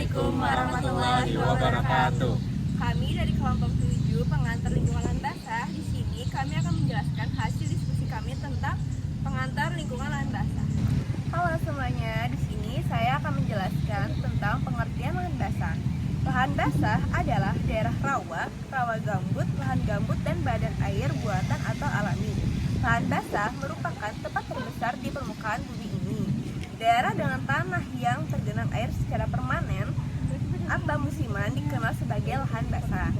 Assalamualaikum warahmatullahi wabarakatuh. Kami dari kelompok 7 pengantar lingkungan lahan basah. Di sini kami akan menjelaskan hasil diskusi kami tentang pengantar lingkungan lahan basah. Halo semuanya, di sini saya akan menjelaskan tentang pengertian lahan basah. Lahan basah adalah daerah rawa, rawa gambut, lahan gambut, dan badan air buatan atau alami. Lahan basah merupakan tempat terbesar di permukaan bumi ini. Daerah dengan tanah yang tergenang air secara permanen atau musiman dikenal sebagai lahan basah.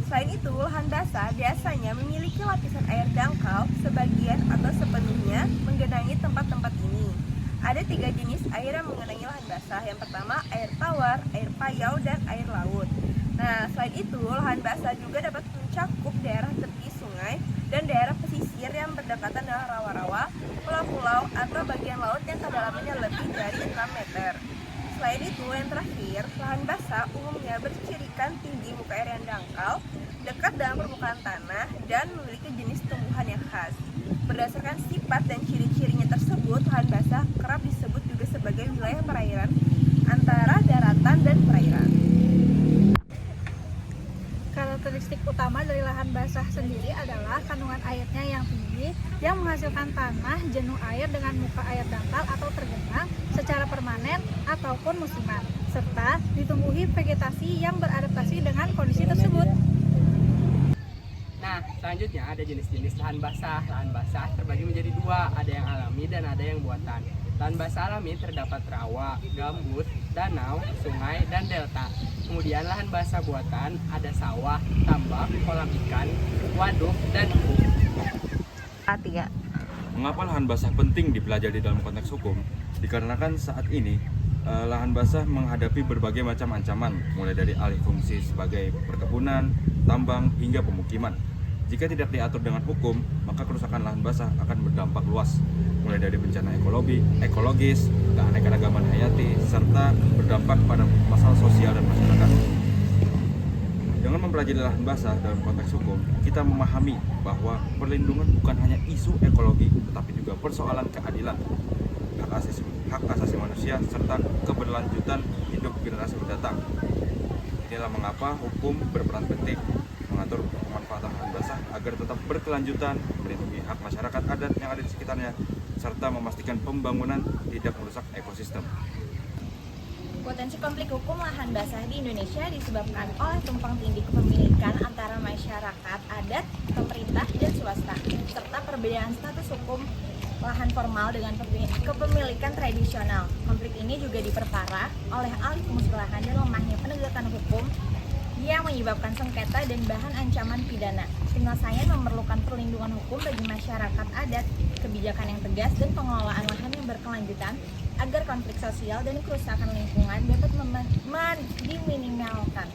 Selain itu, lahan basah biasanya memiliki lapisan air dangkal sebagian atau sepenuhnya menggenangi tempat-tempat ini. Ada 3 jenis air yang menggenangi lahan basah. Yang pertama, air tawar, air payau, dan air laut. Nah, selain itu, lahan basah juga dapat mencakup daerah tepi sungai dan daerah pesisir yang berdekatan dengan rawa-rawa, pulau-pulau, atau bagian laut yang kedalamannya lebih dari 6 meter. Selain itu, yang terakhir, lahan basah umumnya bercirikan tinggi muka air yang dangkal, dekat dengan permukaan tanah, dan memiliki jenis tumbuhan yang khas. Berdasarkan sifat dan ciri-cirinya tersebut, lahan basah kerap disebut juga sebagai wilayah perairan antara daratan dan perairan. Karakteristik utama dari lahan basah sendiri adalah kandungan airnya yang tinggi yang menghasilkan tanah jenuh air dengan muka air dangkal atau tergenang secara permanen ataupun musiman, serta ditumbuhi vegetasi yang beradaptasi dengan kondisi tersebut. Nah, selanjutnya ada jenis-jenis lahan basah. Lahan basah terbagi menjadi 2, ada yang alami dan ada yang buatan. Lahan basah alami terdapat rawa, gambut, danau, sungai, dan delta. Kemudian lahan basah buatan ada sawah, tambak, kolam ikan, waduk, dan embung. A3. Mengapa lahan basah penting dipelajari dalam konteks hukum? Dikarenakan saat ini lahan basah menghadapi berbagai macam ancaman, mulai dari alih fungsi sebagai perkebunan, tambang, hingga pemukiman. Jika tidak diatur dengan hukum, maka kerusakan lahan basah akan berdampak luas, mulai dari bencana ekologis, keanekaragaman hayati, serta berdampak pada masalah sosial dan masyarakat. Dengan mempelajari lahan basah dalam konteks hukum, kita memahami bahwa perlindungan bukan hanya isu ekologi, tetapi juga persoalan keadilan, hak asasi manusia, serta keberlanjutan hidup generasi mendatang. Inilah mengapa hukum berperan penting mengatur pemanfaatan lahan basah agar tetap berkelanjutan, melindungi hak masyarakat adat yang ada di sekitarnya, serta memastikan pembangunan tidak merusak ekosistem. Potensi konflik hukum lahan basah di Indonesia disebabkan oleh tumpang tindih kepemilikan antara masyarakat adat, pemerintah, dan swasta, serta perbedaan status hukum lahan formal dengan kepemilikan tradisional. Konflik ini juga diperparah oleh alih fungsi lahan dan lemahnya penegakan hukum yang menyebabkan sengketa dan bahan ancaman pidana. Penyelesaian memerlukan perlindungan hukum bagi masyarakat adat, kebijakan yang tegas, dan pengelolaan lahan yang berkelanjutan agar konflik sosial dan kerusakan lingkungan dapat diminimalkan.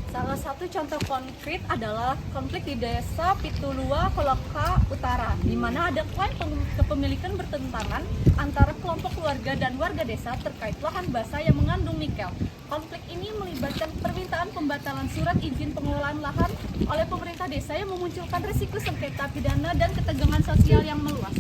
Salah satu contoh konkret adalah konflik di desa Pitulua, Kolaka Utara, di mana ada klaim kepemilikan bertentangan antara kelompok keluarga dan warga desa terkait lahan basah yang mengandung nikel. Konflik ini melibatkan permintaan pembatalan surat izin pengelolaan lahan oleh pemerintah desa yang memunculkan risiko sengketa pidana dan ketegangan sosial yang meluas.